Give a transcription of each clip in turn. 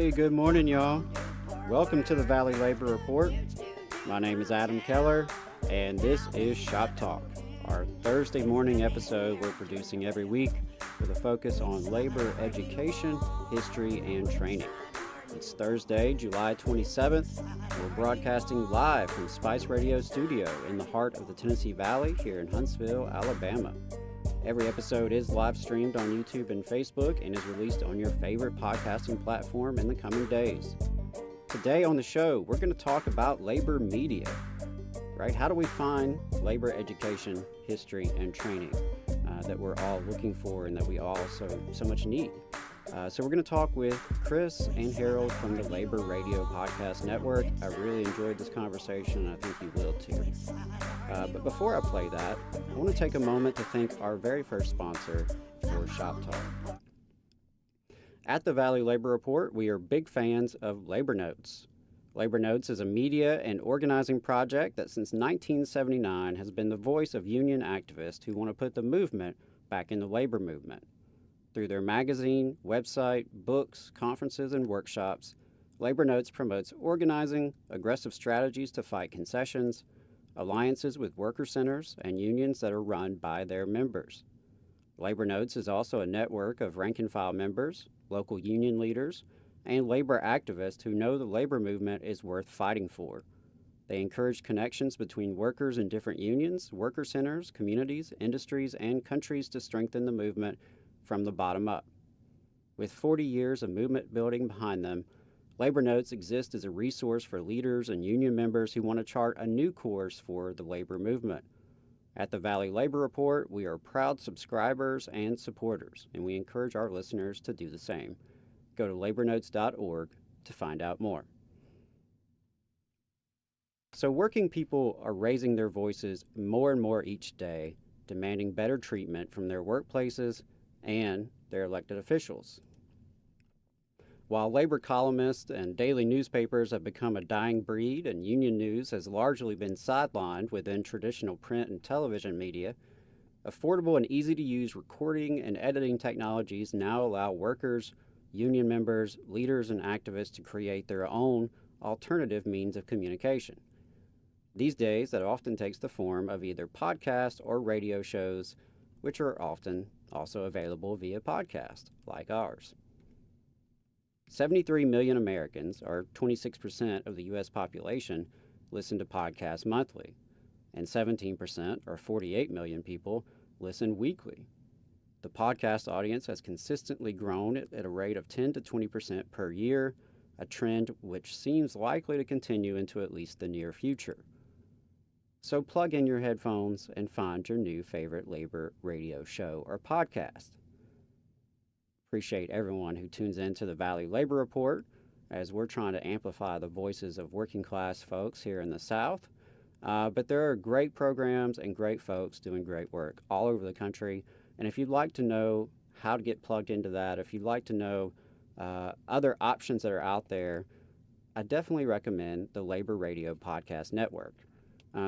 Hey, good morning, y'all. Welcome to the Valley Labor Report. My name is Adam Keller, and this is Shop Talk, our Thursday morning episode we're producing every week with a focus on labor education, history, and training. It's Thursday, July 27th. We're broadcasting live from Spice Radio Studio in the heart of the Tennessee Valley here in Huntsville, Alabama. Every episode is live streamed on YouTube and Facebook and is released on your favorite podcasting platform in the coming days. Today on the show, we're going to talk about labor media, right? How do we find labor education, history, and training that we're all looking for and that we all so much need? So we're going to talk with Chris and Harold from the Labor Radio Podcast Network. I really enjoyed this conversation, and I think you will too. But before I play that, I want to take a moment to thank our very first sponsor for Shop Talk. At the Valley Labor Report, we are big fans of Labor Notes. Labor Notes is a media and organizing project that since 1979 has been the voice of union activists who want to put the movement back in the labor movement. Through their magazine, website, books, conferences, and workshops, Labor Notes promotes organizing, aggressive strategies to fight concessions, alliances with worker centers, and unions that are run by their members. Labor Notes is also a network of rank-and-file members, local union leaders, and labor activists who know the labor movement is worth fighting for. They encourage connections between workers in different unions, worker centers, communities, industries, and countries to strengthen the movement from the bottom up. With 40 years of movement building behind them, Labor Notes exist as a resource for leaders and union members who want to chart a new course for the labor movement. At the Valley Labor Report, we are proud subscribers and supporters, and we encourage our listeners to do the same. Go to labornotes.org to find out more. So working people are raising their voices more and more each day, demanding better treatment from their workplaces and their elected officials. While labor columnists and daily newspapers have become a dying breed and union news has largely been sidelined within traditional print and television media, affordable and easy-to-use recording and editing technologies now allow workers, union members, leaders, and activists to create their own alternative means of communication. These days, that often takes the form of either podcasts or radio shows, which are often also available via podcast, like ours. 73 million Americans, or 26% of the U.S. population, listen to podcasts monthly, and 17%, or 48 million people, listen weekly. The podcast audience has consistently grown at a rate of 10 to 20% per year, a trend which seems likely to continue into at least the near future. So plug in your headphones and find your new favorite labor radio show or podcast. Appreciate everyone who tunes into the Valley Labor Report as we're trying to amplify the voices of working class folks here in the South. But there are great programs and great folks doing great work all over the country. And if you'd like to know how to get plugged into that, if you'd like to know other options that are out there, I definitely recommend the Labor Radio Podcast Network.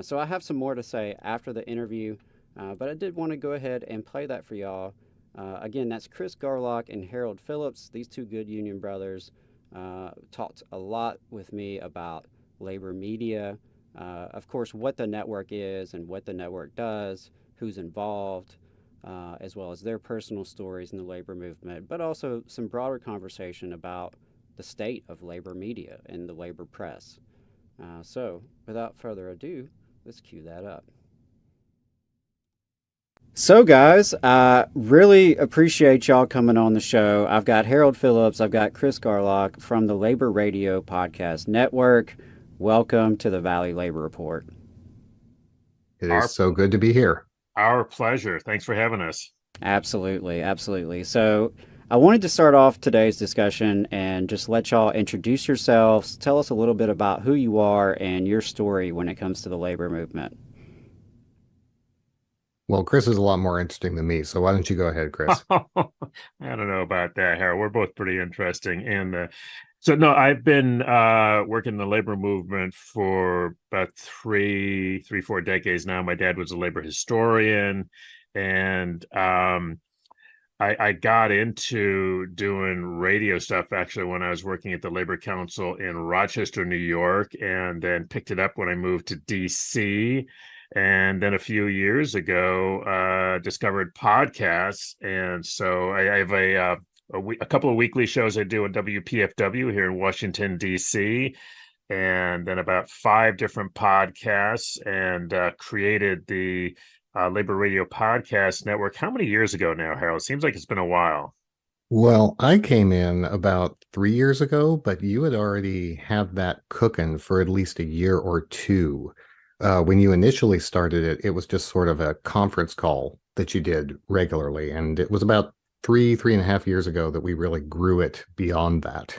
So I have some more to say after the interview, but I did want to go ahead and play that for y'all. Again, that's Chris Garlock and Harold Phillips. These two good union brothers talked a lot with me about labor media, of course, what the network is and what the network does, who's involved, as well as their personal stories in the labor movement, but also some broader conversation about the state of labor media and the labor press. So, without further ado, let's cue that up. So, guys, I really appreciate y'all coming on the show. I've got Harold Phillips, I've got Chris Garlock from the Labor Radio Podcast Network. Welcome to the Valley Labor Report. It is so good to be here. Our pleasure. Thanks for having us. Absolutely, absolutely. So, I wanted to start off today's discussion and just let y'all introduce yourselves, tell us a little bit about who you are and your story when it comes to the labor movement. Well, Chris is a lot more interesting than me, so why don't you go ahead, Chris? I don't know about that, Harold. We're both pretty interesting. And I've been working in the labor movement for about 4 decades now. My dad was a labor historian, and I got into doing radio stuff actually when I was working at the Labor Council in Rochester, New York, and then picked it up when I moved to DC. And then a few years ago, discovered podcasts. And so I have a couple of weekly shows I do on WPFW here in Washington, DC, and then about 5 different podcasts, and created the Labor Radio Podcast Network. How many years ago now, Harold? Seems like it's been a while. Well, I came in about 3 years ago, but you had already had that cooking for at least a year or two. When you initially started it, it was just sort of a conference call that you did regularly. And it was about 3.5 years ago that we really grew it beyond that.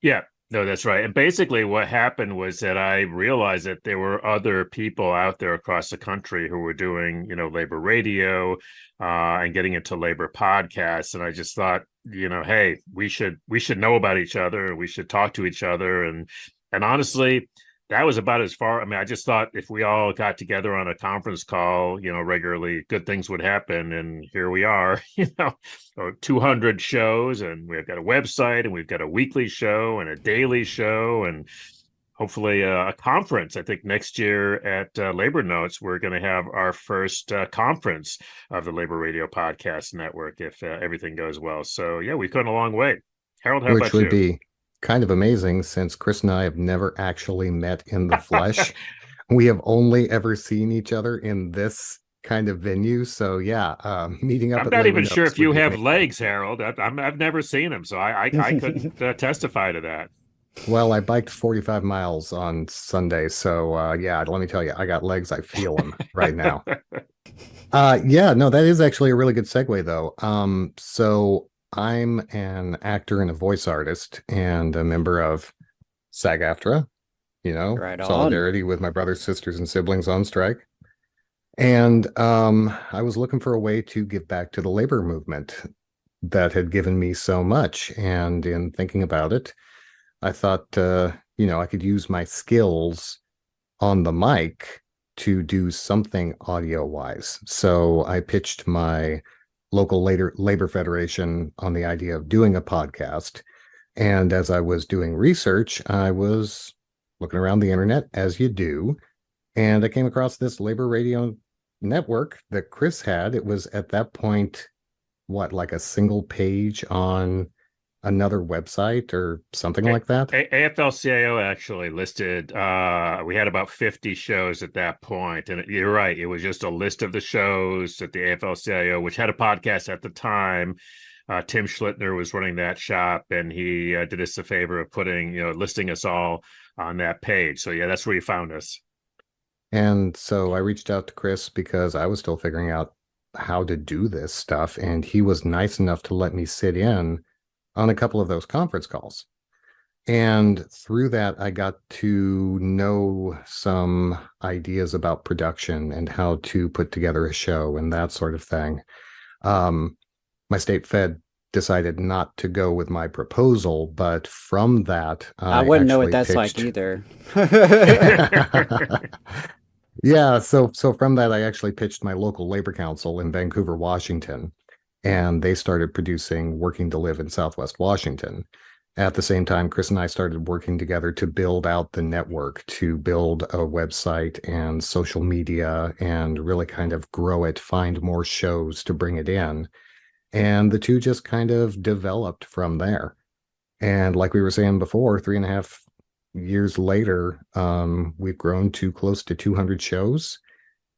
Yeah, no, that's right. And basically what happened was that I realized that there were other people out there across the country who were doing, labor radio, and getting into labor podcasts. And I just thought, hey, we should know about each other. We should talk to each other. And honestly, that was about as far. I mean, I just thought if we all got together on a conference call, regularly, good things would happen. And here we are, 200 shows, and we've got a website, and we've got a weekly show and a daily show, and hopefully a conference. I think next year at Labor Notes, we're going to have our first conference of the Labor Radio Podcast Network if everything goes well. So yeah, we've come a long way. Harold, how about you? Which would be kind of amazing, since Chris and I have never actually met in the flesh. We have only ever seen each other in this kind of venue. So yeah, meeting up. I'm not even sure if you have legs, Harold. I've never seen them, so I couldn't testify to that. Well, I biked 45 miles on Sunday, so yeah, let me tell you, I got legs. I feel them right now. Yeah, no, that is actually a really good segue, though. So I'm an actor and a voice artist and a member of SAG-AFTRA, Right on. solidarity with my brothers, sisters, and siblings on strike. And I was looking for a way to give back to the labor movement that had given me so much. And in thinking about it, I thought, I could use my skills on the mic to do something audio-wise. So I pitched my local labor federation on the idea of doing a podcast. And as I was doing research, I was looking around the internet, as you do, and I came across this labor radio network that Chris had. It was at that point, like a single page on another website or something like that? AFL-CIO actually listed, we had about 50 shows at that point. And you're right, it was just a list of the shows at the AFL-CIO, which had a podcast at the time. Tim Schlittner was running that shop, and he did us a favor of listing us all on that page. So yeah, that's where you found us. And so I reached out to Chris because I was still figuring out how to do this stuff. And he was nice enough to let me sit in on a couple of those conference calls. And through that, I got to know some ideas about production and how to put together a show and that sort of thing. My state fed decided not to go with my proposal, but from that, I wouldn't know what that's like either. Yeah, so from that, I actually pitched my local labor council in Vancouver, Washington, and they started producing Working to Live in Southwest Washington. At the same time, Chris and I started working together to build out the network, to build a website and social media and really kind of grow it, find more shows to bring it in. And the two just kind of developed from there. And like we were saying before, 3.5 years later, we've grown to close to 200 shows.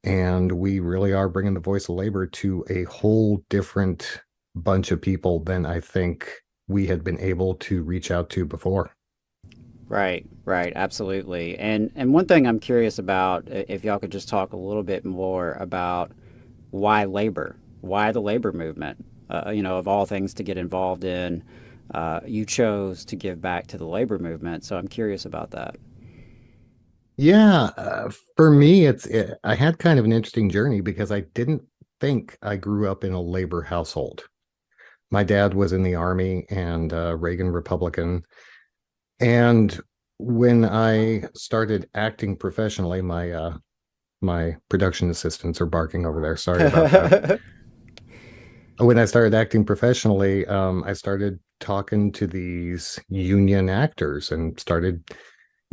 And we really are bringing the voice of labor to a whole different bunch of people than I think we had been able to reach out to before. Right, absolutely. And one thing I'm curious about, if y'all could just talk a little bit more about why labor, why the labor movement, of all things to get involved in, you chose to give back to the labor movement. So I'm curious about that. Yeah, for me, I had kind of an interesting journey because I didn't think I grew up in a labor household. My dad was in the Army and Reagan Republican. And when I started acting professionally, my production assistants are barking over there. Sorry about that. when I started acting professionally, I started talking to these union actors and started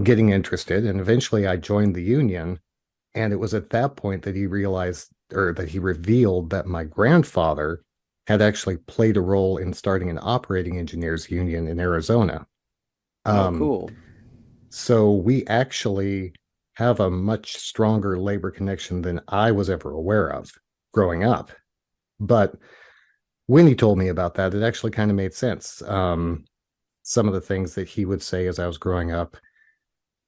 getting interested. And eventually I joined the union. And it was at that point that he realized, or that he revealed, that my grandfather had actually played a role in starting an operating engineers union in Arizona. Oh, Um, cool. so we actually have a much stronger labor connection than I was ever aware of growing up. But when he told me about that, it actually kind of made sense. Some of the things that he would say as I was growing up,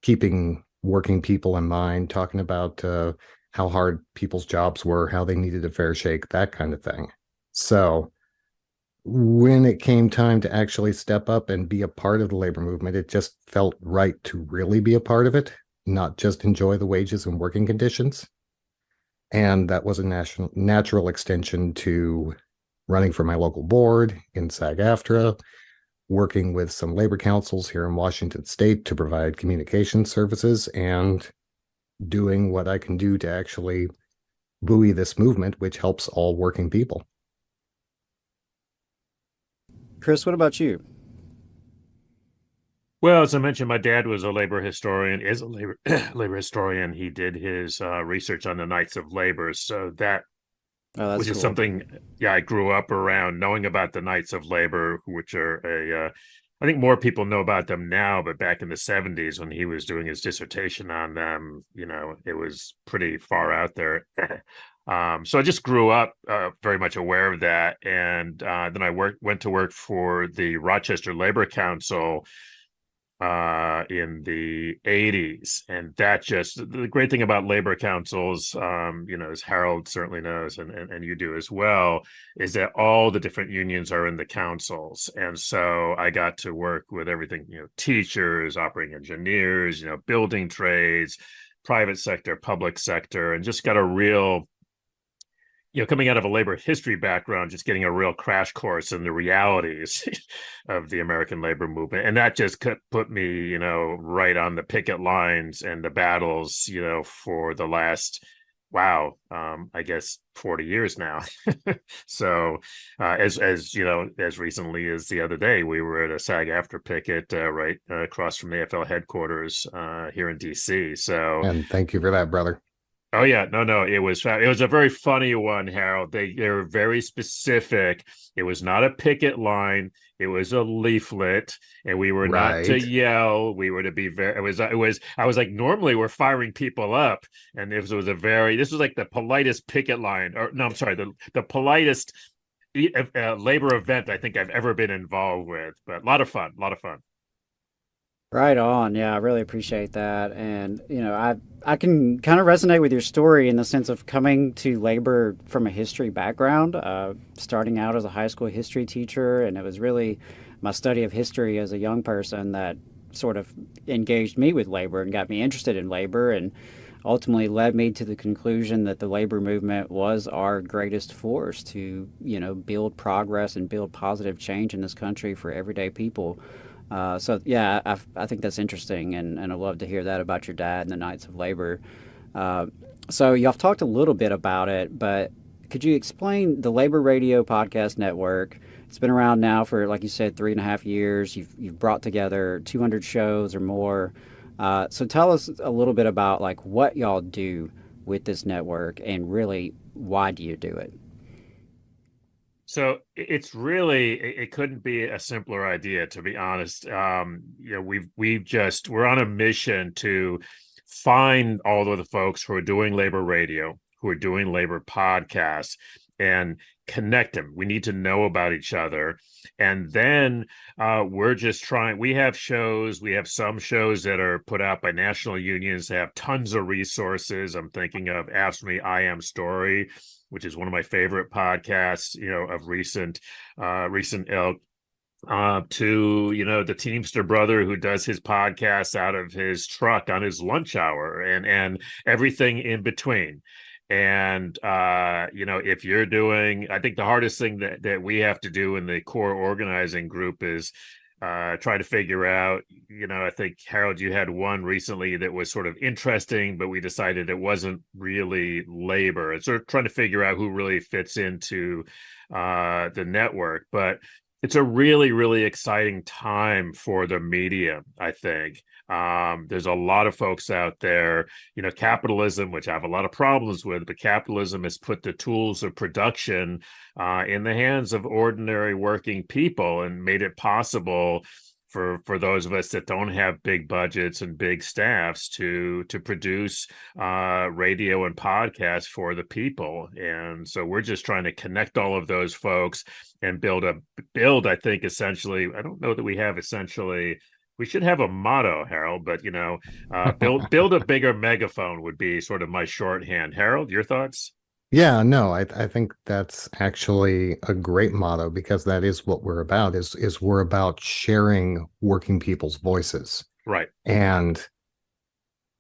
keeping working people in mind, talking about how hard people's jobs were, how they needed a fair shake, that kind of thing. So when it came time to actually step up and be a part of the labor movement, it just felt right to really be a part of it, not just enjoy the wages and working conditions. And that was a natural extension to running for my local board in SAG-AFTRA, working with some labor councils here in Washington State to provide communication services, and doing what I can do to actually buoy this movement, which helps all working people. Chris, what about you? Well, as I mentioned, my dad was a labor historian, is a labor labor historian. He did his research on the Knights of Labor, so that Oh, that's which is cool. something, yeah, I grew up around knowing about the Knights of Labor, which are I think more people know about them now, but back in the 70s when he was doing his dissertation on them, it was pretty far out there. So I just grew up very much aware of that. And then I went to work for the Rochester Labor Council in the 80s, and that just the great thing about labor councils, as Harold certainly knows, and you do as well, is that all the different unions are in the councils. And so I got to work with everything, teachers, operating engineers, building trades, private sector, public sector, and just got a real, coming out of a labor history background, just getting a real crash course in the realities of the American labor movement. And that just put me, right on the picket lines and the battles, for the last, wow, I guess 40 years now. So as recently as the other day, we were at a SAG-AFTRA picket right across from the AFL headquarters here in DC. So And thank you for that, brother. oh yeah, no, it was a very funny one, Harold. They were very specific. It was not a picket line; it was a leaflet, and we were not to Right. yell. We were to be very. It was. I was like, normally we're firing people up, and this was This was like the politest picket line, or no, I'm sorry, the politest labor event I think I've ever been involved with. But a lot of fun, a lot of fun. Right on. Yeah, I really appreciate that. And, I can kind of resonate with your story in the sense of coming to labor from a history background, starting out as a high school history teacher. And it was really my study of history as a young person that sort of engaged me with labor and got me interested in labor, and ultimately led me to the conclusion that the labor movement was our greatest force to, build progress and build positive change in this country for everyday people. So yeah, I think that's interesting, and I'd love to hear that about your dad and the Knights of Labor. So y'all have talked a little bit about it, but could you explain the Labor Radio Podcast Network? It's been around now for, like you said, 3.5 years. You've brought together 200 shows or more. So tell us a little bit about like what y'all do with this network, and really why do you do it? So it's really, it couldn't be a simpler idea, to be honest. We're on a mission to find all of the folks who are doing labor radio, who are doing labor podcasts, and connect them. We need to know about each other. And then we're just trying, we have some shows that are put out by national unions that have tons of resources. I'm thinking of Ask Me I Am Story, which is one of my favorite podcasts, of recent ilk. To the Teamster brother who does his podcast out of his truck on his lunch hour, and everything in between. And if you're doing, I think the hardest thing that we have to do in the core organizing group is try to figure out, I think, Harold, you had one recently that was sort of interesting, but we decided it wasn't really labor. It's sort of trying to figure out who really fits into the network. But it's a really, really exciting time for the media, I think. There's a lot of folks out there, capitalism, which I have a lot of problems with, but capitalism has put the tools of production in the hands of ordinary working people and made it possible for those of us that don't have big budgets and big staffs to produce radio and podcasts for the people. And so we're just trying to connect all of those folks and build, I think, essentially, I don't know that we have essentially, we should have a motto, Harold, but build a bigger megaphone would be sort of my shorthand. Harold, your thoughts? Yeah, no, I think that's actually a great motto, because that is what we're about, is we're about sharing working people's voices. Right. And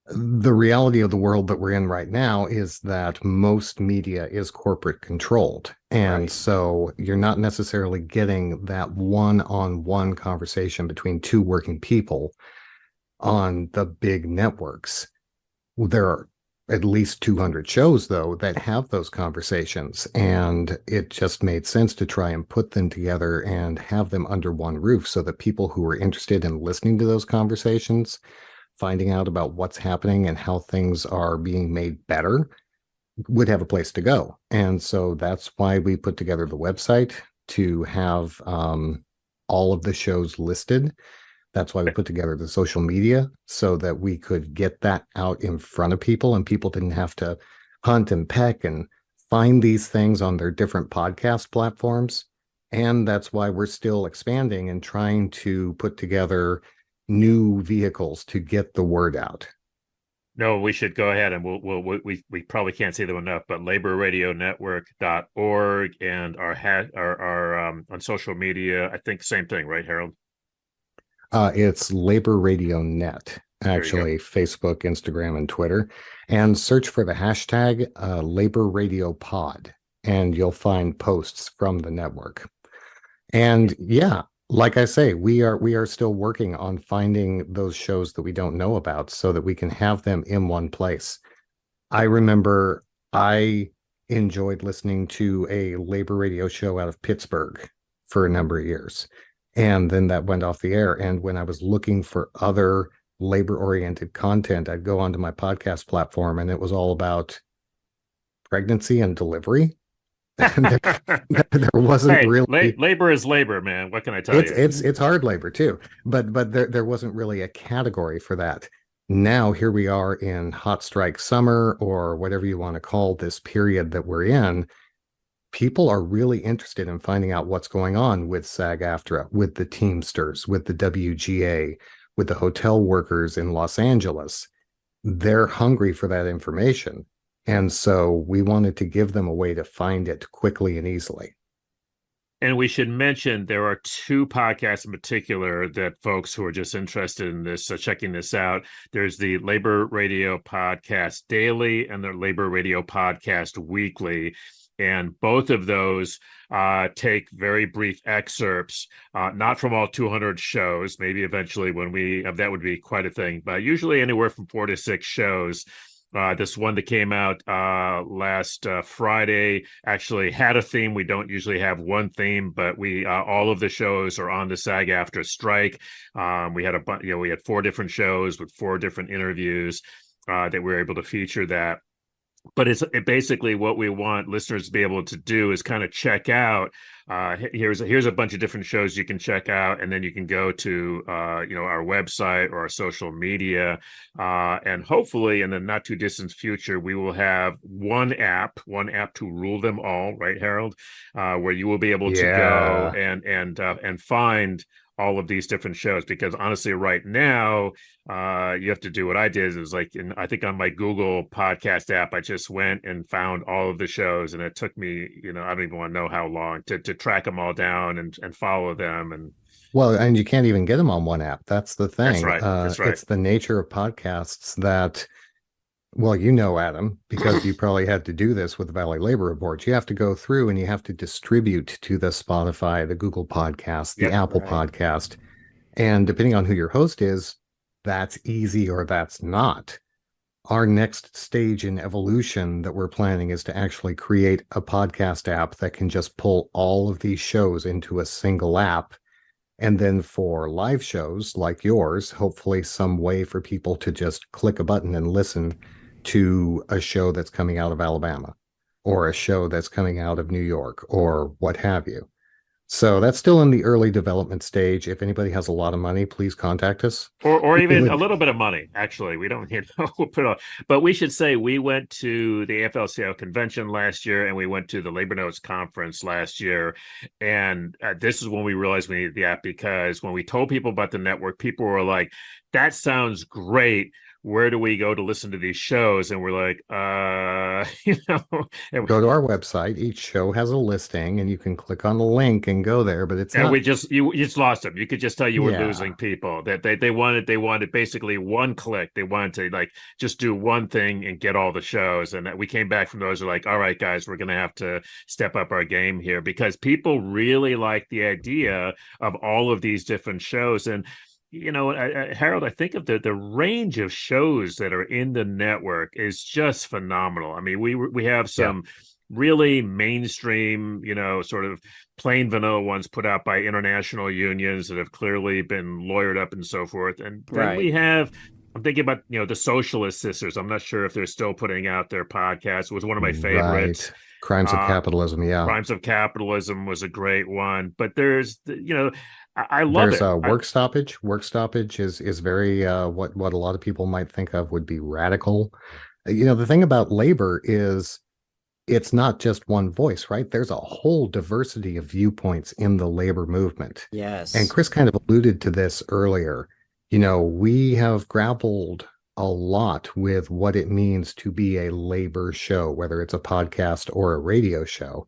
the reality of the world that we're in right now is that most media is corporate controlled. And Right. so you're not necessarily getting that one-on-one conversation between two working people on the big networks. There are at least 200 shows, though, that have those conversations. And it just made sense to try and put them together and have them under one roof, so that people who are interested in listening to those conversations, finding out about what's happening and how things are being made better, would have a place to go. And so that's why we put together the website, to have all of the shows listed. That's why we put together the social media, so that we could get that out in front of people, and people didn't have to hunt and peck and find these things on their different podcast platforms. And that's why we're still expanding and trying to put together new vehicles to get the word out. No, we should go ahead, and we probably can't say them enough, but laborradionetwork.org, and our on social media, I think same thing, right, Harold? It's Labor Radio Net, actually, Facebook, Instagram, and Twitter. And search for the hashtag Labor Radio Pod, and you'll find posts from the network. And yeah, like I say, we are still working on finding those shows that we don't know about, so that we can have them in one place. I remember I enjoyed listening to a labor radio show out of Pittsburgh for a number of years. And then that went off the air. And when I was looking for other labor-oriented content, I'd go onto my podcast platform, and it was all about pregnancy and delivery. there wasn't really labor is labor, man. What can I tell you? It's hard labor too, but there wasn't really a category for that. Now here we are in hot strike summer, or whatever you want to call this period that we're in. People are really interested in finding out what's going on with SAG-AFTRA, with the Teamsters, with the WGA, with the hotel workers in Los Angeles. They're hungry for that information. And so we wanted to give them a way to find it quickly and easily. And we should mention there are two podcasts in particular that folks who are just interested in this, checking this out. There's the Labor Radio Podcast Daily and the Labor Radio Podcast Weekly. And both of those take very brief excerpts, not from all 200 shows. Maybe eventually when that would be quite a thing, but usually anywhere from 4 to 6 shows. This one that came out last Friday actually had a theme. We don't usually have one theme, but we all of the shows are on the SAG-AFTRA strike. We had we had 4 different shows with 4 different interviews that we were able to feature that. But it basically what we want listeners to be able to do is kind of check out. Here's a bunch of different shows you can check out, and then you can go to our website or our social media, and hopefully in the not too distant future we will have one app to rule them all, right, Harold? Where you will be able to go and find all of these different shows, because honestly right now you have to do what I did, is like I think on my Google podcast app I just went and found all of the shows, and it took me I don't even want to know how long to track them all down and follow them. And and you can't even get them on one app. That's the thing. That's right. It's the nature of podcasts that, Adam, because you probably had to do this with the Valley Labor Report. You have to go through and you have to distribute to the Spotify, the Google Podcast, the Apple Podcast. And depending on who your host is, that's easy or that's not. Our next stage in evolution that we're planning is to actually create a podcast app that can just pull all of these shows into a single app. And then for live shows like yours, hopefully some way for people to just click a button and listen to a show that's coming out of Alabama or a show that's coming out of New York or what have you. So that's still in the early development stage. If anybody has a lot of money, please contact us. Or even a little bit of money. Actually, we don't, we'll put on. But we should say we went to the AFL-CIO convention last year, and we went to the Labor Notes conference last year. And this is when we realized we needed the app, because when we told people about the network, people were like, "That sounds great. Where do we go to listen to these shows?" And we're like, go to our website. Each show has a listing, and you can click on the link and go there. But it's and not... you just lost them. You could just tell you were losing people. That they wanted basically one click. They wanted to like just do one thing and get all the shows. And we came back from those. We're like, all right, guys, we're going to have to step up our game here, because people really like the idea of all of these different shows. And Harold, I think of the range of shows that are in the network is just phenomenal. I mean, we have some really mainstream, sort of plain vanilla ones put out by international unions that have clearly been lawyered up and so forth. And then we have, I'm thinking about, the Socialist Sisters. I'm not sure if they're still putting out their podcast. It was one of my favorites. Right. Crimes of Capitalism. Yeah. Crimes of Capitalism was a great one. But there's, I love it. There's Work Stoppage. Work Stoppage is very what a lot of people might think of would be radical. The thing about labor is it's not just one voice, right? There's a whole diversity of viewpoints in the labor movement. Yes. And Chris kind of alluded to this earlier. We have grappled a lot with what it means to be a labor show, whether it's a podcast or a radio show.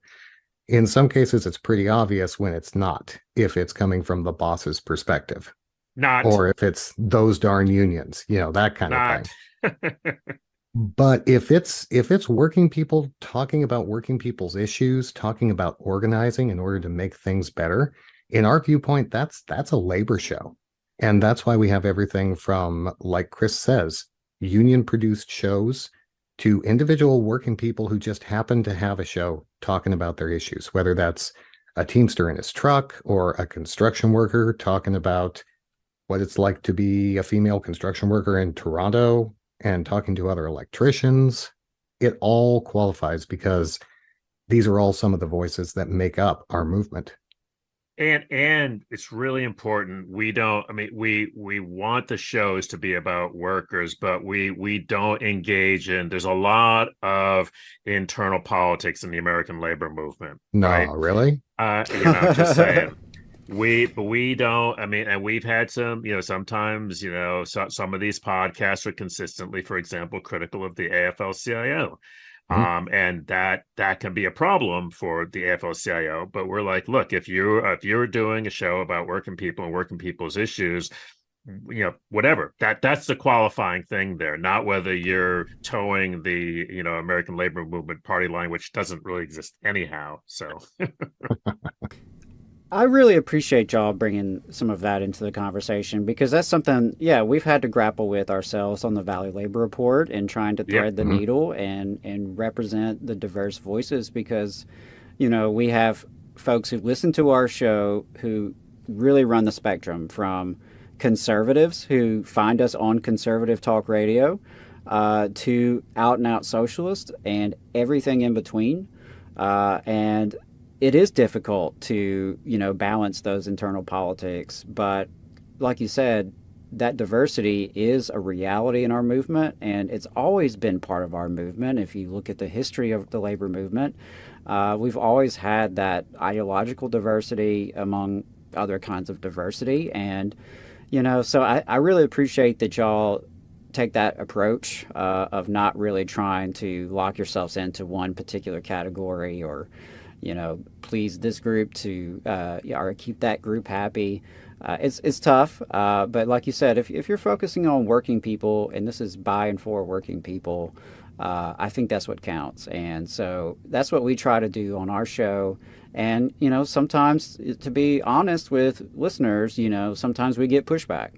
In some cases, it's pretty obvious when it's not, if it's coming from the boss's perspective. Not. Or if it's those darn unions, that kind of thing. But if it's working people talking about working people's issues, talking about organizing in order to make things better, in our viewpoint, that's a labor show. And that's why we have everything from, like Chris says, union-produced shows to individual working people who just happen to have a show talking about their issues, whether that's a Teamster in his truck or a construction worker talking about what it's like to be a female construction worker in Toronto and talking to other electricians. It all qualifies because these are all some of the voices that make up our movement. And it's really important. We want the shows to be about workers, but we don't engage in, there's a lot of internal politics in the American labor movement. No, right? Really? Just saying. We don't, and we've had some, sometimes, some of these podcasts are consistently, for example, critical of the AFL-CIO. And that can be a problem for the AFL-CIO. But we're like, look, if you're doing a show about working people and working people's issues, whatever, that's the qualifying thing there, not whether you're towing the American labor movement party line, which doesn't really exist anyhow. So I really appreciate y'all bringing some of that into the conversation, because that's something, we've had to grapple with ourselves on the Valley Labor Report and trying to thread the needle and represent the diverse voices, because, we have folks who listen to our show who really run the spectrum, from conservatives who find us on conservative talk radio to out and out socialists and everything in between. And it is difficult to, balance those internal politics. But like you said, that diversity is a reality in our movement, and it's always been part of our movement. If you look at the history of the labor movement, we've always had that ideological diversity among other kinds of diversity. And, so I really appreciate that y'all take that approach of not really trying to lock yourselves into one particular category or, please this group to or keep that group happy. It's tough, but like you said, if you're focusing on working people, and this is by and for working people, I think that's what counts. And so that's what we try to do on our show. And, sometimes, to be honest with listeners, sometimes we get pushback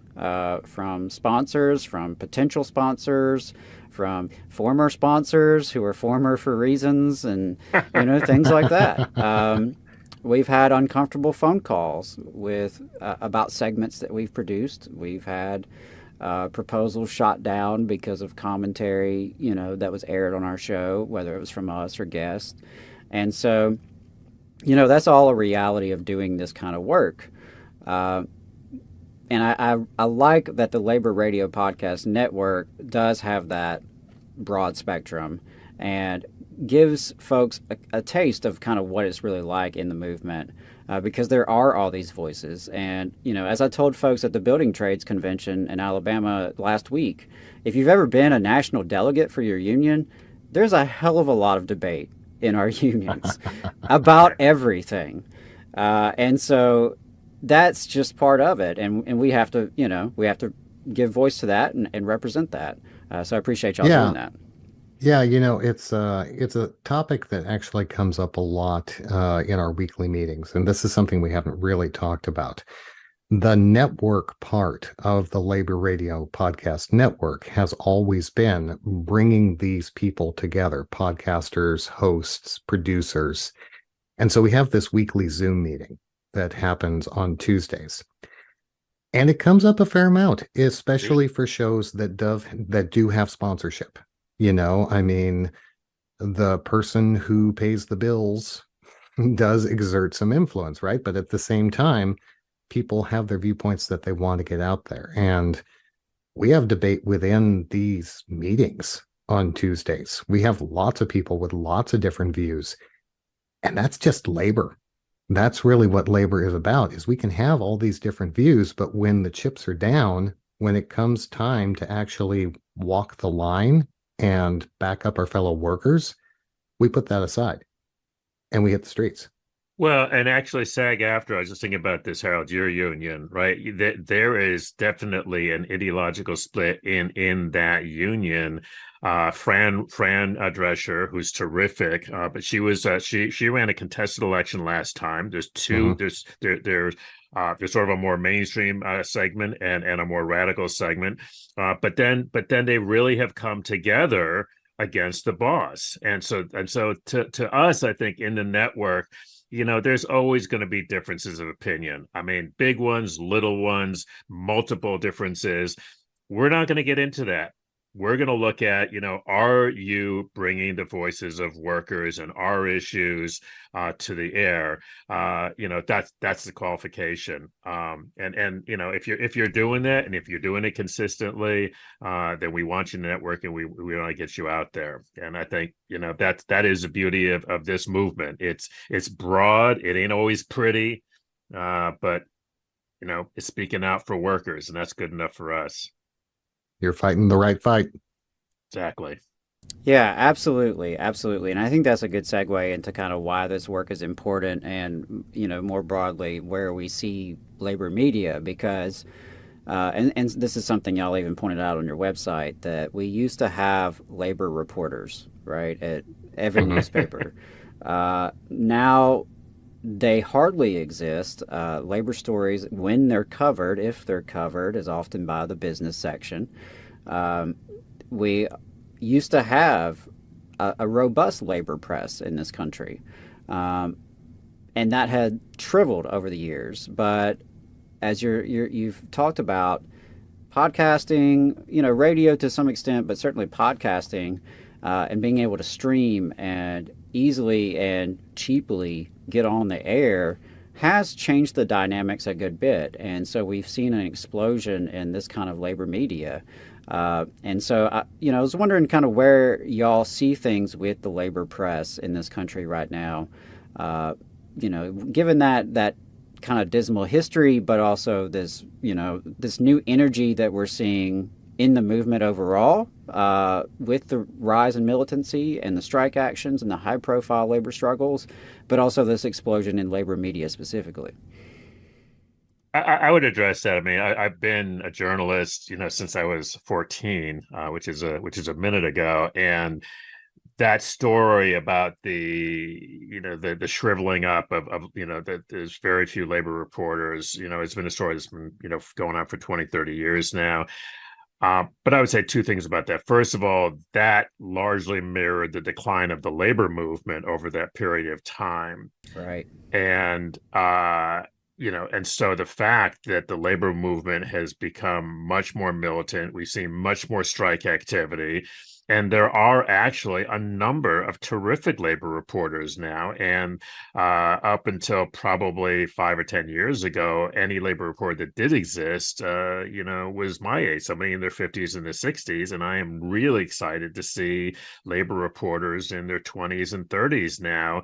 from sponsors, from potential sponsors, from former sponsors who are former for reasons, and, things like that. We've had uncomfortable phone calls with about segments that we've produced. We've had proposals shot down because of commentary, that was aired on our show, whether it was from us or guests. And so, that's all a reality of doing this kind of work. And I like that the Labor Radio Podcast Network does have that broad spectrum and gives folks a taste of kind of what it's really like in the movement, because there are all these voices. And, as I told folks at the Building Trades Convention in Alabama last week, if you've ever been a national delegate for your union, there's a hell of a lot of debate in our unions about everything. And so that's just part of it. And we have to, give voice to that and represent that. So I appreciate y'all doing that. Yeah, it's a topic that actually comes up a lot in our weekly meetings, and this is something we haven't really talked about. The network part of the Labor Radio Podcast Network has always been bringing these people together, podcasters, hosts, producers. And so we have this weekly Zoom meeting that happens on Tuesdays. And it comes up a fair amount, especially for shows that do have sponsorship. The person who pays the bills does exert some influence, right? But at the same time, people have their viewpoints that they want to get out there. And we have debate within these meetings on Tuesdays. We have lots of people with lots of different views. And that's just labor. That's really what labor is about, is we can have all these different views, but when the chips are down, when it comes time to actually walk the line and back up our fellow workers, we put that aside and we hit the streets. Well, and actually SAG-AFTRA, I was just thinking about this, Harold, your union, right? There is definitely an ideological split in that union. Fran Drescher, who's terrific, but she was she ran a contested election last time. There's two. There's sort of a more mainstream segment and a more radical segment, but then they really have come together against the boss. And so to us, I think in the network, there's always going to be differences of opinion. I mean, big ones, little ones, multiple differences. We're not going to get into that. We're going to look at, are you bringing the voices of workers and our issues to the air? That's the qualification. If you're doing that, and if you're doing it consistently, then we want you in the network, and we want to get you out there. And I think, that is the beauty of this movement. It's broad. It ain't always pretty, but it's speaking out for workers, and that's good enough for us. You're fighting the right fight. Exactly. Yeah, absolutely. Absolutely. And I think that's a good segue into kind of why this work is important and, more broadly, where we see labor media, because, and this is something y'all even pointed out on your website, that we used to have labor reporters, right, at every newspaper. Now they hardly exist. Labor stories, when they're covered, if they're covered, is often by the business section. We used to have a robust labor press in this country, and that had shriveled over the years. But as you've talked about, podcasting, radio to some extent, but certainly podcasting, and being able to stream and easily and cheaply get on the air has changed the dynamics a good bit. And so we've seen an explosion in this kind of labor media. And so, I was wondering kind of where y'all see things with the labor press in this country right now, given that kind of dismal history, but also this, this new energy that we're seeing in the movement overall, with the rise in militancy and the strike actions and the high-profile labor struggles, but also this explosion in labor media specifically. I would address that. I mean, I've been a journalist, since I was 14, which is a minute ago, and that story about the shriveling up of that there's very few labor reporters. It's been a story that's been going on for 20, 30 years now. But I would say two things about that. First of all, that largely mirrored the decline of the labor movement over that period of time. Right. And and so the fact that the labor movement has become much more militant, we've seen much more strike activity, and there are actually a number of terrific labor reporters now. And up until probably 5 or 10 years ago, any labor report that did exist, was my age, somebody in their 50s and their 60s. And I am really excited to see labor reporters in their 20s and 30s now,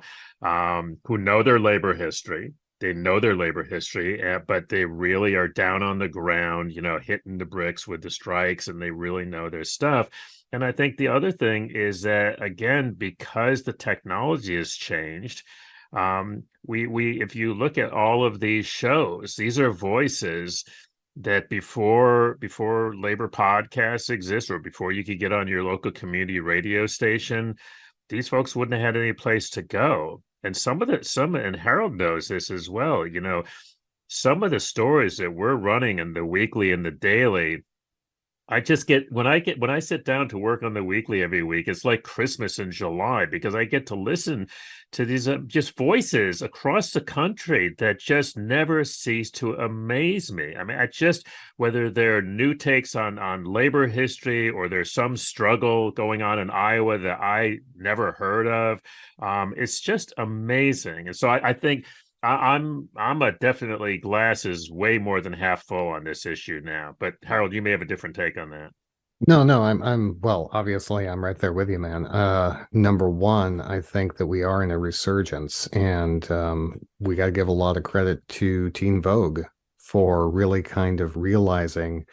who know their labor history. They know their labor history, but they really are down on the ground, hitting the bricks with the strikes, and they really know their stuff. And I think the other thing is that, again, because the technology has changed, we if you look at all of these shows, these are voices that before labor podcasts exist, or before you could get on your local community radio station, these folks wouldn't have had any place to go. And and Harold knows this as well, some of the stories that we're running in the weekly and the daily, I just get when I sit down to work on the weekly every week, it's like Christmas in July, because I get to listen to these just voices across the country that just never cease to amaze me. I mean, whether they're new takes on labor history, or there's some struggle going on in Iowa that I never heard of, it's just amazing. And so I think I'm a definitely glass is way more than half full on this issue now. But Harold, you may have a different take on that. No, I'm well, obviously I'm right there with you, man. Number one, I think that we are in a resurgence, and we got to give a lot of credit to Teen Vogue for really kind of realizing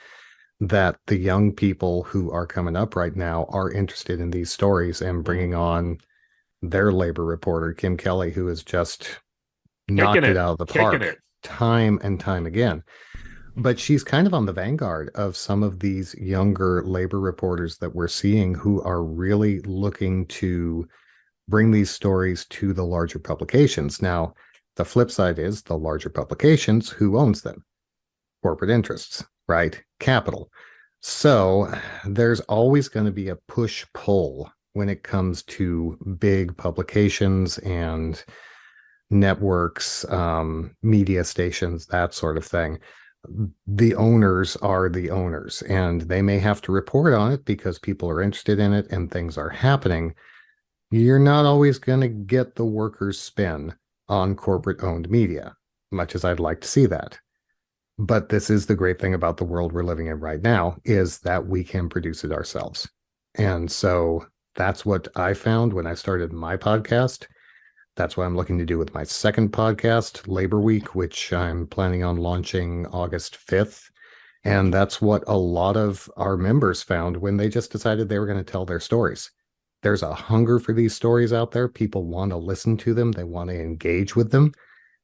that the young people who are coming up right now are interested in these stories, and bringing on their labor reporter, Kim Kelly, who has just knocked it out of the park time and time again. But she's kind of on the vanguard of some of these younger labor reporters that we're seeing, who are really looking to bring these stories to the larger publications. Now, the flip side is the larger publications, who owns them? Corporate interests, right? Capital. So there's always going to be a push-pull when it comes to big publications and networks, media stations, that sort of thing. The owners are the owners, and they may have to report on it because people are interested in it and things are happening. You're not always going to get the workers' spin on corporate-owned media, much as I'd like to see that. But this is the great thing about the world we're living in right now, is that we can produce it ourselves. And so that's what I found when I started my podcast. That's what I'm looking to do with my second podcast, Labor Week, which I'm planning on launching August 5th. And that's what a lot of our members found when they just decided they were going to tell their stories. There's a hunger for these stories out there. People want to listen to them. They want to engage with them.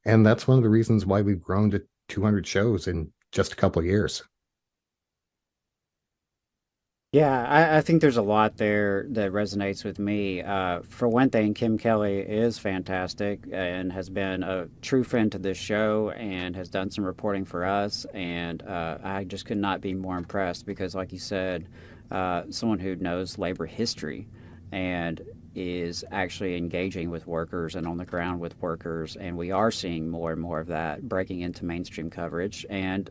And that's one of the reasons why we've grown to 200 shows in just a couple of years. Yeah, I think there's a lot there that resonates with me. For one thing, Kim Kelly is fantastic and has been a true friend to this show and has done some reporting for us. And I just could not be more impressed because, like you said, someone who knows labor history and is actually engaging with workers and on the ground with workers. And we are seeing more and more of that breaking into mainstream coverage. And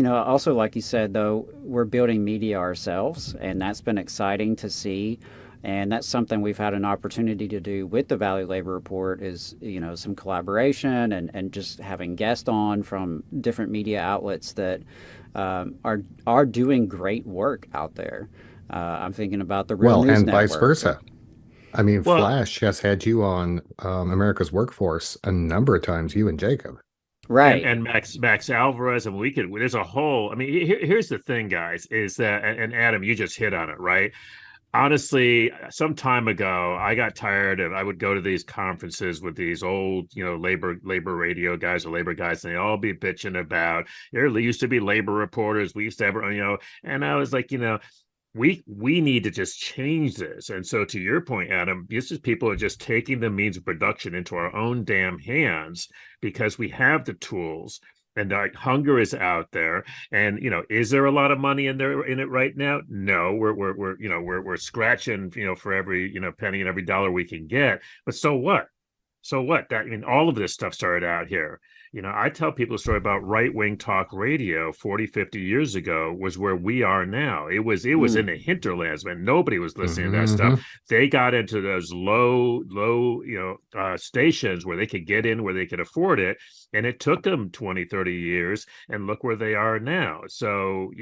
also, like you said, though, we're building media ourselves, and that's been exciting to see. And that's something we've had an opportunity to do with the Valley Labor Report is, some collaboration and just having guests on from different media outlets that are doing great work out there. I'm thinking about the Real News and Network. Vice versa. I mean, Flash has had you on America's Workforce a number of times, you and Jacob. Right. And Max Alvarez, and there's a whole, I mean, here's the thing, guys, is that, and Adam, you just hit on it, right? honestly, some time ago, I got tired of. I would go to these conferences with these old, labor radio guys or labor guys, and they all be bitching about there used to be labor reporters. We used to have, and I was like, we need to just change this. And so, to your point, Adam, this is people are just taking the means of production into our own damn hands because we have the tools. And hunger is out there, and is there a lot of money in it right now? No, we're scratching for every penny and every dollar we can get. But so what? So what? All of this stuff started out here. I tell people a story about right-wing talk radio 40, 50 years ago was where we are now. It was in the hinterlands, man. Nobody was listening to that stuff. They got into those low, stations where they could get in, where they could afford it. And it took them 20, 30 years. And look where they are now. So,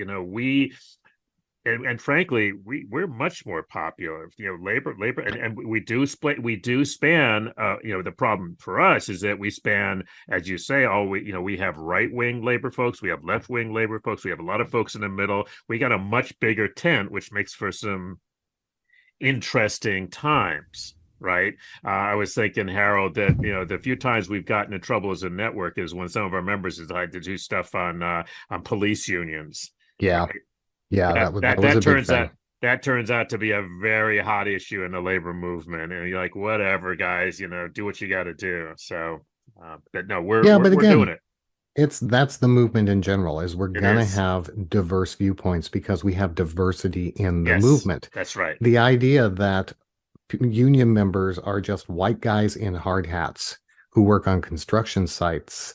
and frankly, we're much more popular. Labor, and we do span. The problem for us is that we span, as you say, we have right wing labor folks, we have left wing labor folks, we have a lot of folks in the middle. We got a much bigger tent, which makes for some interesting times. Right. I was thinking, Harold, that the few times we've gotten in trouble as a network is when some of our members decide to do stuff on police unions. Yeah. Right? Yeah, that was a big thing. That turns out to be a very hot issue in the labor movement, and you're like, whatever, guys, do what you got to do. So, but no, we're doing it. That's the movement in general. Is we're gonna have diverse viewpoints because we have diversity in the movement. That's right. The idea that union members are just white guys in hard hats who work on construction sites.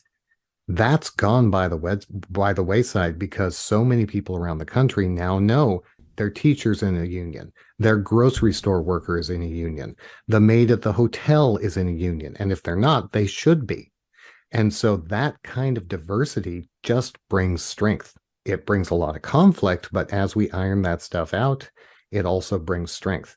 That's gone by the wayside because so many people around the country now know their teachers in a union, their grocery store worker is in a union, the maid at the hotel is in a union, and if they're not, they should be. And so that kind of diversity just brings strength. It brings a lot of conflict, but as we iron that stuff out, it also brings strength.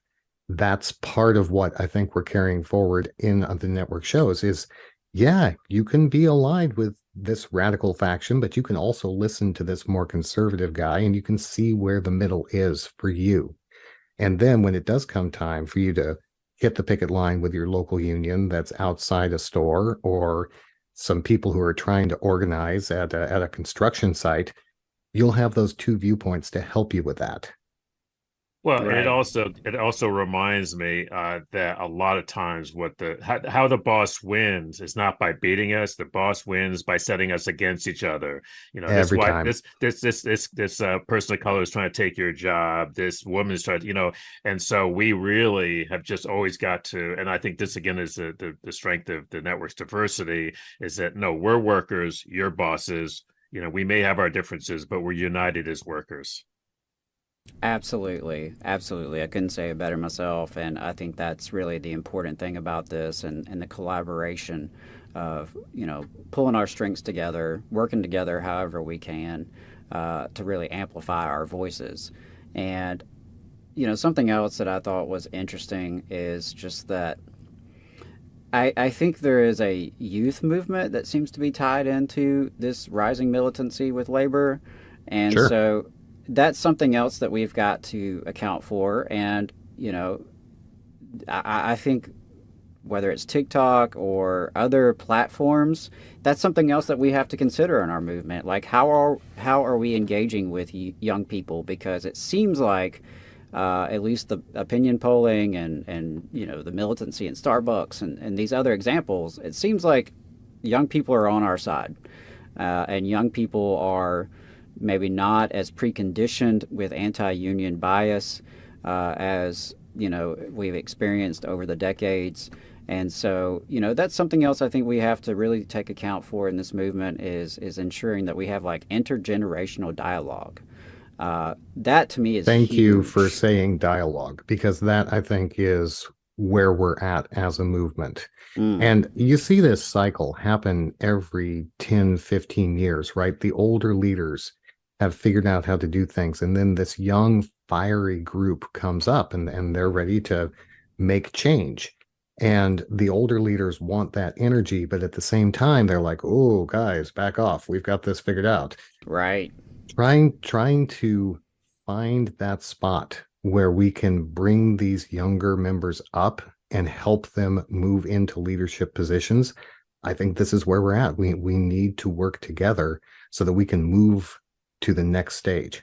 That's part of what I think we're carrying forward in the network shows is, yeah, you can be allied with this radical faction, but you can also listen to this more conservative guy and you can see where the middle is for you. And then when it does come time for you to hit the picket line with your local union that's outside a store or some people who are trying to organize at a construction site, you'll have those two viewpoints to help you with that. Well, right. It also reminds me that a lot of times how the boss wins is not by beating us. The boss wins by setting us against each other. Every time. This person of color is trying to take your job. This woman is trying, and so we really have just always got to. And I think this again is the strength of the network's diversity is that no, we're workers, you're bosses. We may have our differences, but we're united as workers. Absolutely. I couldn't say it better myself. And I think that's really the important thing about this and the collaboration of, pulling our strengths together, working together however we can to really amplify our voices. And, something else that I thought was interesting is just that I think there is a youth movement that seems to be tied into this rising militancy with labor. And sure. So that's something else that we've got to account for. And, I think whether it's TikTok or other platforms, that's something else that we have to consider in our movement. Like, how are we engaging with young people? Because it seems like, at least the opinion polling and the militancy in Starbucks and these other examples, it seems like young people are on our side. And young people are maybe not as preconditioned with anti-union bias as we've experienced over the decades. And so that's something else I think we have to really take account for in this movement is ensuring that we have like intergenerational dialogue. That to me is Thank huge. you for saying dialogue, because that I think is where we're at as a movement. And you see this cycle happen every 10, 15 years, right? The older leaders have figured out how to do things. And then this young, fiery group comes up and they're ready to make change. And the older leaders want that energy, but at the same time, they're like, oh, guys, back off. We've got this figured out. Right. Trying to find that spot where we can bring these younger members up and help them move into leadership positions, I think this is where we're at. We need to work together so that we can move to the next stage.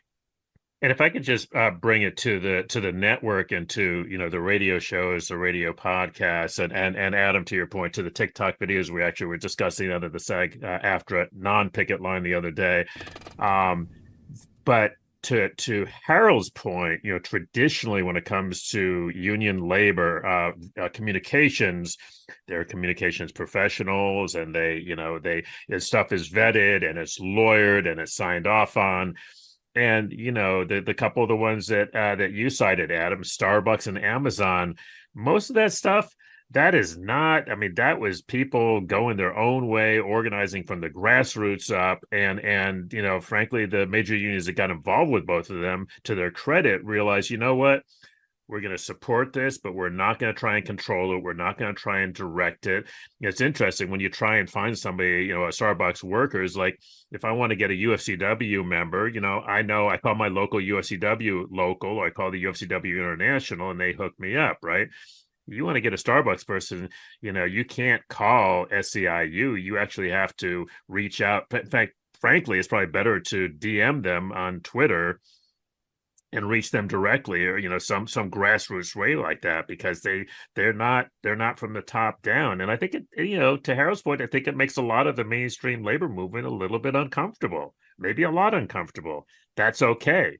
And if I could just bring it to the network and to the radio shows, the radio podcasts, and Adam, to your point, to the TikTok videos we actually were discussing under the SAG after a non-picket line the other day. But to Harold's point, traditionally when it comes to union labor communications, they're communications professionals, and this stuff is vetted and it's lawyered and it's signed off on. And the couple of the ones that you cited, Adam, Starbucks and Amazon, most of that stuff, that is not, I mean, that was people going their own way, organizing from the grassroots up, and frankly, the major unions that got involved with both of them, to their credit, realized, what, we're going to support this, but we're not going to try and control it. We're not going to try and direct it. It's interesting when you try and find somebody, a Starbucks workers, like if I want to get a UFCW member, I know I call my local UFCW local, or I call the UFCW International, and they hook me up, right? You want to get a Starbucks person, you can't call SEIU. You actually have to reach out. In fact, frankly, it's probably better to DM them on Twitter and reach them directly, or some grassroots way like that, because they're not from the top down. And I think it, to Harold's point, I think it makes a lot of the mainstream labor movement a little bit uncomfortable, maybe a lot uncomfortable. That's okay.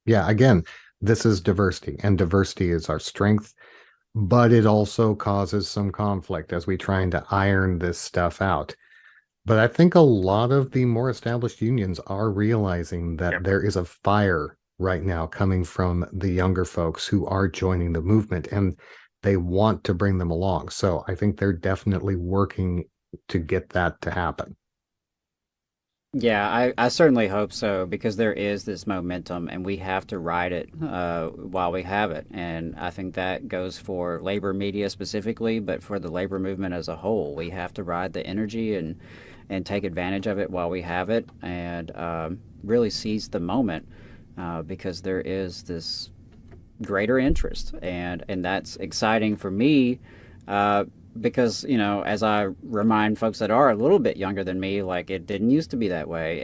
Yeah, again, this is diversity, and diversity is our strength, but it also causes some conflict as we trying to iron this stuff out. But I think a lot of the more established unions are realizing that there is a fire right now coming from the younger folks who are joining the movement, and they want to bring them along. So I think they're definitely working to get that to happen. Yeah, I certainly hope so, because there is this momentum and we have to ride it while we have it. And I think that goes for labor media specifically, but for the labor movement as a whole. We have to ride the energy and take advantage of it while we have it, and really seize the moment, because there is this greater interest, and that's exciting for me, because as I remind folks that are a little bit younger than me, like, it didn't used to be that way,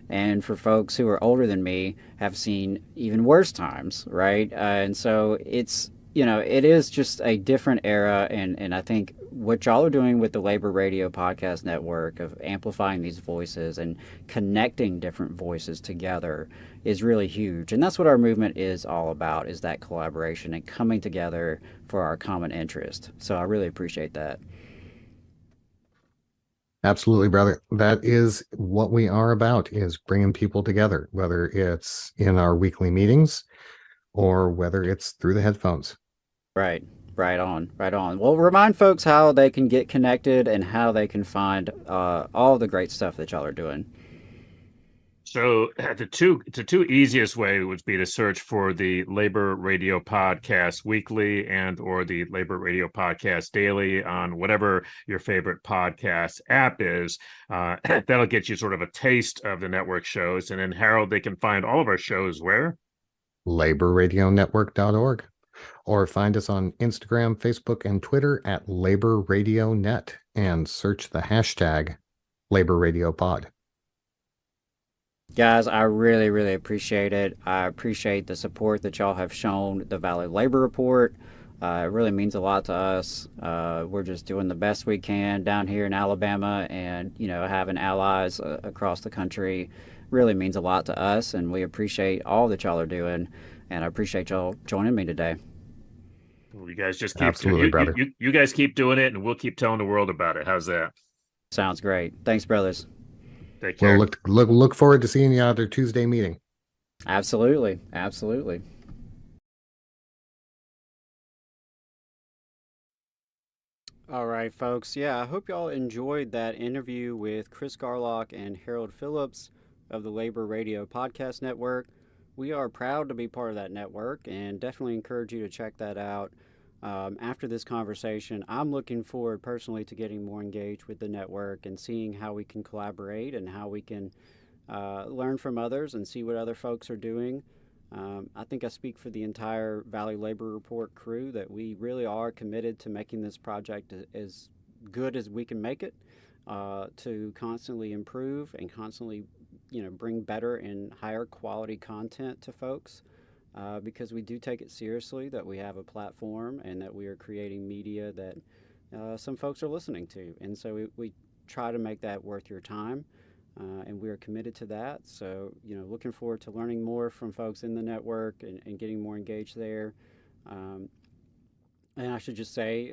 and for folks who are older than me have seen even worse times, right? And so it's it is just a different era, and I think what y'all are doing with the Labor Radio Podcast Network, of amplifying these voices and connecting different voices together, is really huge. And that's what our movement is all about, is that collaboration and coming together for our common interest. So I really appreciate that. Absolutely, brother. That is what we are about, is bringing people together, whether it's in our weekly meetings or whether it's through the headphones. Right. Right on. Right on. Well, remind folks how they can get connected and how they can find all the great stuff that y'all are doing. So the two easiest way would be to search for the Labor Radio Podcast Weekly or the Labor Radio Podcast Daily on whatever your favorite podcast app is. That'll get you sort of a taste of the network shows. And then, Harold, they can find all of our shows where? LaborRadioNetwork.org. Or find us on Instagram, Facebook, and Twitter at Labor Radio Net, and search the hashtag Labor Radio Pod. Guys, I really, really appreciate it. I appreciate the support that y'all have shown the Valley Labor Report. It really means a lot to us. We're just doing the best we can down here in Alabama, and having allies across the country really means a lot to us, and we appreciate all that y'all are doing. And I appreciate y'all joining me today. Well, you guys just keep Absolutely, brother. You guys keep doing it, and we'll keep telling the world about it. How's that? Sounds great. Thanks, brothers. Take care. We'll look forward to seeing you at our Tuesday meeting. Absolutely. Absolutely. All right, folks. Yeah, I hope y'all enjoyed that interview with Chris Garlock and Harold Phillips of the Labor Radio Podcast Network. We are proud to be part of that network, and definitely encourage you to check that out. After this conversation, I'm looking forward personally to getting more engaged with the network and seeing how we can collaborate and how we can learn from others and see what other folks are doing. I think I speak for the entire Valley Labor Report crew that we really are committed to making this project as good as we can make it, to constantly improve and constantly, bring better and higher quality content to folks. Because we do take it seriously that we have a platform and that we are creating media that some folks are listening to. And so we try to make that worth your time. And we are committed to that. So, looking forward to learning more from folks in the network and getting more engaged there. And I should just say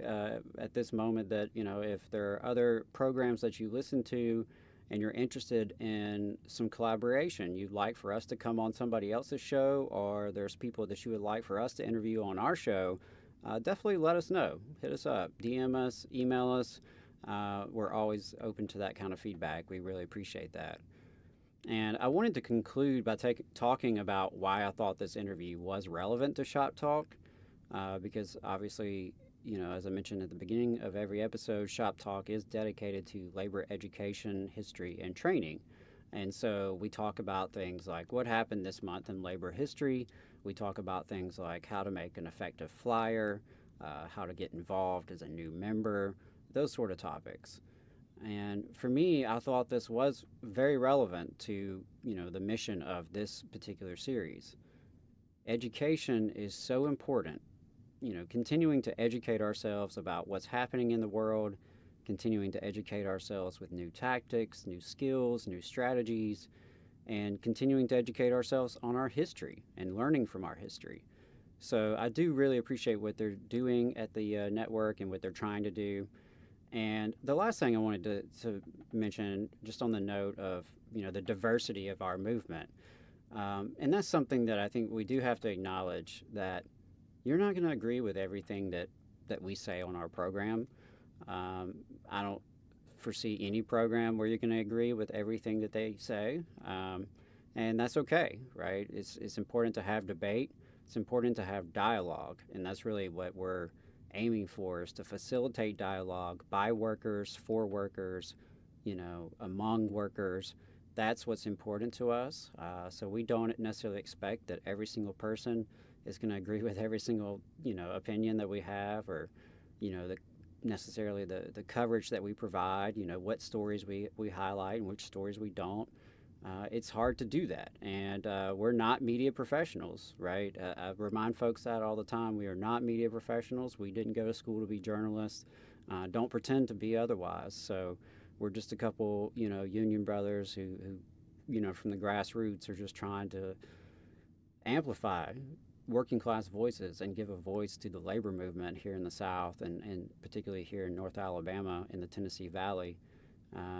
at this moment that, if there are other programs that you listen to and you're interested in some collaboration, you'd like for us to come on somebody else's show, or there's people that you would like for us to interview on our show, definitely let us know. Hit us up, DM us, email us. We're always open to that kind of feedback. We really appreciate that. And I wanted to conclude by talking about why I thought this interview was relevant to Shop Talk, because obviously, as I mentioned at the beginning of every episode, Shop Talk is dedicated to labor education, history, and training. And so we talk about things like what happened this month in labor history. We talk about things like how to make an effective flyer, how to get involved as a new member, those sort of topics. And for me, I thought this was very relevant to, the mission of this particular series. Education is so important. Continuing to educate ourselves about what's happening in the world, continuing to educate ourselves with new tactics, new skills, new strategies, and continuing to educate ourselves on our history and learning from our history. So I do really appreciate what they're doing at the network and what they're trying to do. And the last thing I wanted to mention, just on the note of, the diversity of our movement, and that's something that I think we do have to acknowledge, that you're not going to agree with everything that we say on our program. I don't foresee any program where you're going to agree with everything that they say, and that's okay, right? It's important to have debate. It's important to have dialogue, and that's really what we're aiming for, is to facilitate dialogue by workers, for workers, among workers. That's what's important to us. So we don't necessarily expect that every single person is going to agree with every single, opinion that we have, or, necessarily the coverage that we provide, what stories we highlight and which stories we don't. It's hard to do that. And we're not media professionals, right? I remind folks that all the time. We are not media professionals. We didn't go to school to be journalists. Don't pretend to be otherwise. So we're just a couple, union brothers who, from the grassroots are just trying to amplify working class voices and give a voice to the labor movement here in the South, and particularly here in North Alabama in the Tennessee Valley.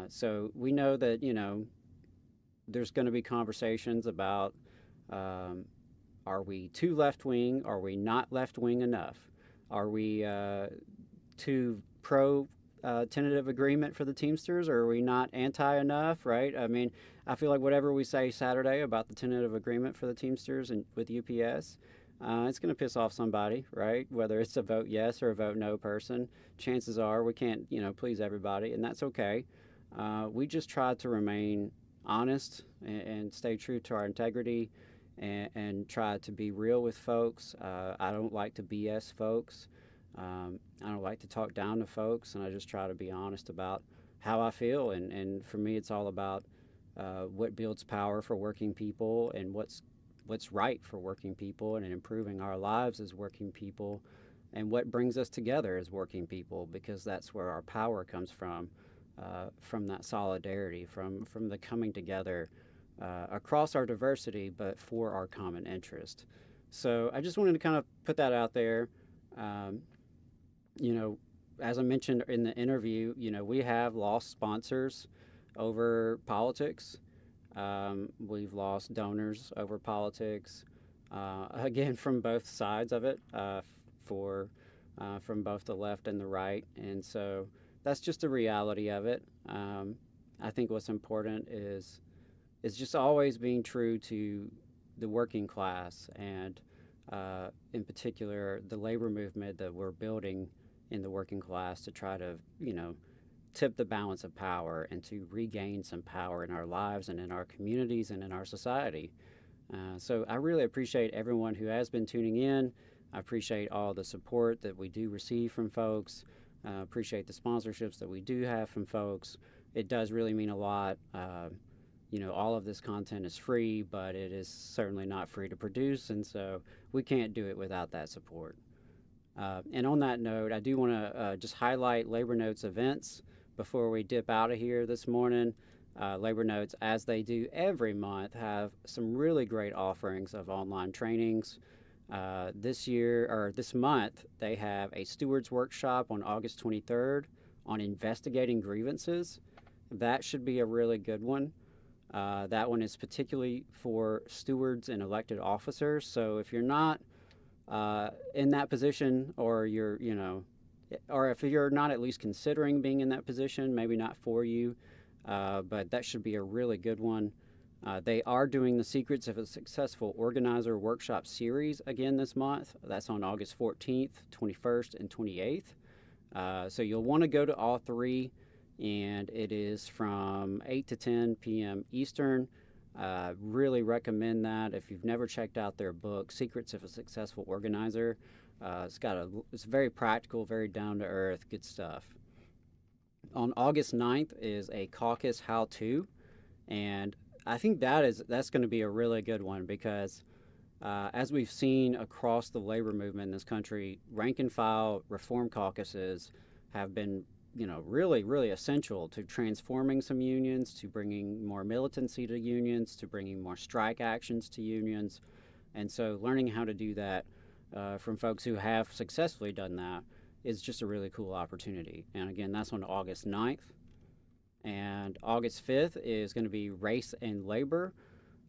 So we know that, there's going to be conversations about, are we too left-wing? Are we not left-wing enough? Are we too pro tentative agreement for the Teamsters, or are we not anti enough, right? I mean, I feel like whatever we say Saturday about the tentative agreement for the Teamsters and with UPS, it's going to piss off somebody, right? Whether it's a vote yes or a vote no person, chances are we can't, please everybody, and that's okay. We just try to remain honest and stay true to our integrity, and try to be real with folks. I don't like to BS folks. I don't like to talk down to folks, and I just try to be honest about how I feel. And for me, it's all about what builds power for working people, and what's right for working people, and improving our lives as working people, and what brings us together as working people, because that's where our power comes from that solidarity, from the coming together across our diversity, but for our common interest. So I just wanted to kind of put that out there. As I mentioned in the interview, we have lost sponsors over politics. We've lost donors over politics, again, from both sides of it, from both the left and the right. And so that's just a reality of it. I think what's important is just always being true to the working class, and in particular the labor movement that we're building in the working class, to try to tip the balance of power and to regain some power in our lives and in our communities and in our society. So I really appreciate everyone who has been tuning in. I appreciate all the support that we do receive from folks. Appreciate the sponsorships that we do have from folks. It does really mean a lot. All of this content is free, but it is certainly not free to produce, and so we can't do it without that support. And on that note, I do want to just highlight Labor Notes events before we dip out of here this morning. Labor Notes, as they do every month, have some really great offerings of online trainings. This month, they have a stewards workshop on August 23rd on investigating grievances. That should be a really good one. That one is particularly for stewards and elected officers. So if you're not in that position, or or if you're not at least considering being in that position, maybe not for you, but that should be a really good one. They are doing the Secrets of a Successful Organizer workshop series again this month. That's on August 14th, 21st, and 28th. So you'll want to go to all three, and it is from 8 to 10 p.m. Eastern. Really recommend that. If you've never checked out their book, Secrets of a Successful Organizer, it's very practical, very down-to-earth, good stuff. On August 9th is a caucus how-to, and I think that's going to be a really good one because as we've seen across the labor movement in this country, rank and file reform caucuses have been really, really essential to transforming some unions, to bringing more militancy to unions, to bringing more strike actions to unions. And so learning how to do that from folks who have successfully done that is just a really cool opportunity. And again, that's on August 9th. And August 5th is going to be Race and Labor.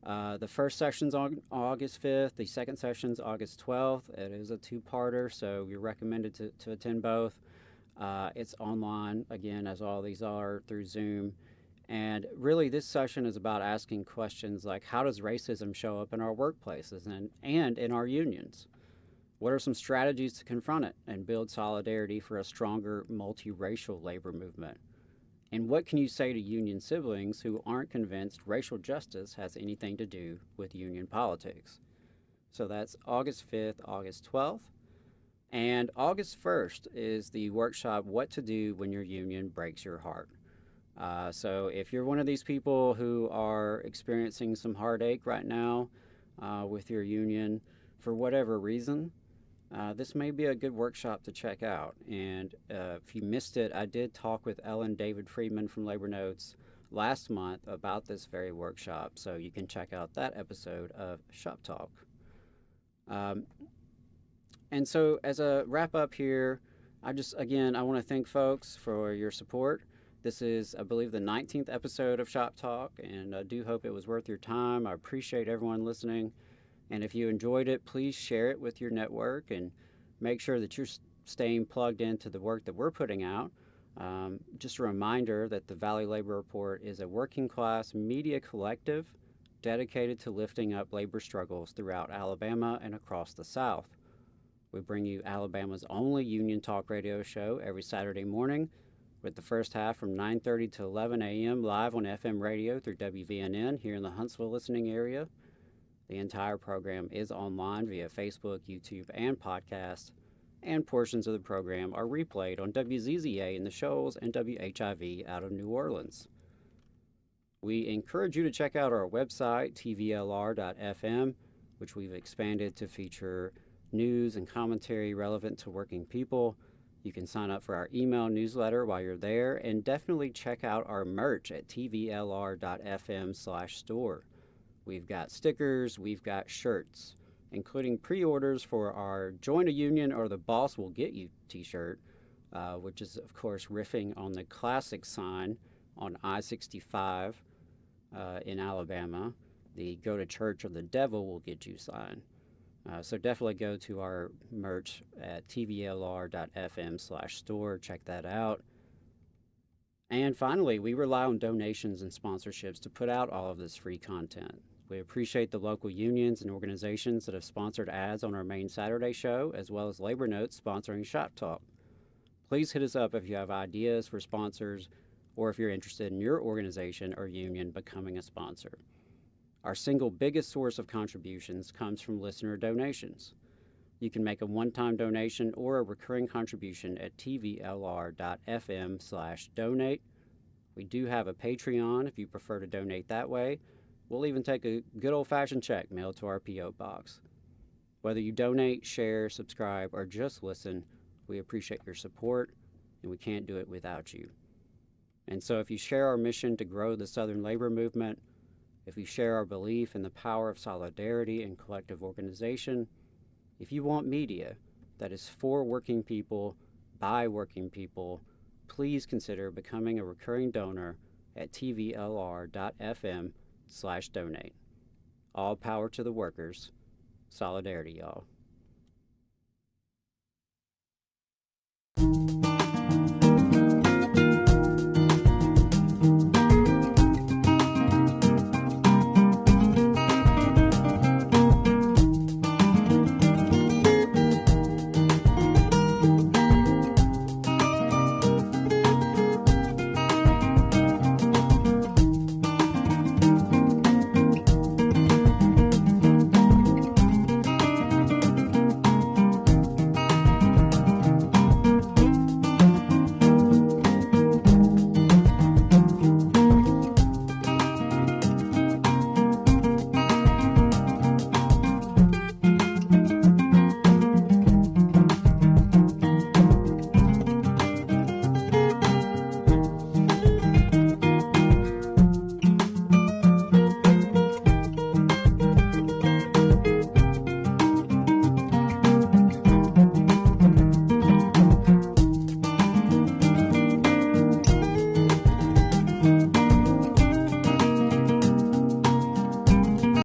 The first session's on August 5th. The second session's August 12th. It is a two-parter, so you're recommended to attend both. It's online, again, as all these are, through Zoom. And really, this session is about asking questions like, how does racism show up in our workplaces and in our unions? What are some strategies to confront it and build solidarity for a stronger multiracial labor movement? And what can you say to union siblings who aren't convinced racial justice has anything to do with union politics? So that's August 5th, August 12th. And August 1st is the workshop, What to Do When Your Union Breaks Your Heart. So if you're one of these people who are experiencing some heartache right now with your union for whatever reason, this may be a good workshop to check out. And if you missed it, I did talk with Ellen David Friedman from Labor Notes last month about this very workshop, so you can check out that episode of Shop Talk. And so as a wrap up here, I want to thank folks for your support. This is, I believe, the 19th episode of Shop Talk, and I do hope it was worth your time. I appreciate everyone listening. And if you enjoyed it, please share it with your network and make sure that you're staying plugged into the work that we're putting out. Just a reminder that the Valley Labor Report is a working class media collective dedicated to lifting up labor struggles throughout Alabama and across the South. We bring you Alabama's only union talk radio show every Saturday morning, with the first half from 9:30 to 11 a.m. live on FM radio through WVNN here in the Huntsville listening area. The entire program is online via Facebook, YouTube, and podcast, and portions of the program are replayed on WZZA in the Shoals and WHIV out of New Orleans. We encourage you to check out our website, tvlr.fm, which we've expanded to feature news and commentary relevant to working people. You can sign up for our email newsletter while you're there, and definitely check out our merch at tvlr.fm/store. We've got stickers, we've got shirts, including pre-orders for our Join a Union or the Boss Will Get You t-shirt, which is, of course, riffing on the classic sign on I-65 in Alabama, the Go to Church or the Devil Will Get You sign. So definitely go to our merch at tvlr.fm/store. Check that out. And finally, we rely on donations and sponsorships to put out all of this free content. We appreciate the local unions and organizations that have sponsored ads on our main Saturday show, as well as Labor Notes sponsoring Shop Talk. Please hit us up if you have ideas for sponsors or if you're interested in your organization or union becoming a sponsor. Our single biggest source of contributions comes from listener donations. You can make a one-time donation or a recurring contribution at tvlr.fm/donate. We do have a Patreon if you prefer to donate that way. We'll even take a good old-fashioned check mailed to our P.O. box. Whether you donate, share, subscribe, or just listen, we appreciate your support, and we can't do it without you. And so if you share our mission to grow the Southern labor movement, if you share our belief in the power of solidarity and collective organization, if you want media that is for working people, by working people, please consider becoming a recurring donor at tvlr.fm/donate. All power to the workers. Solidarity, y'all.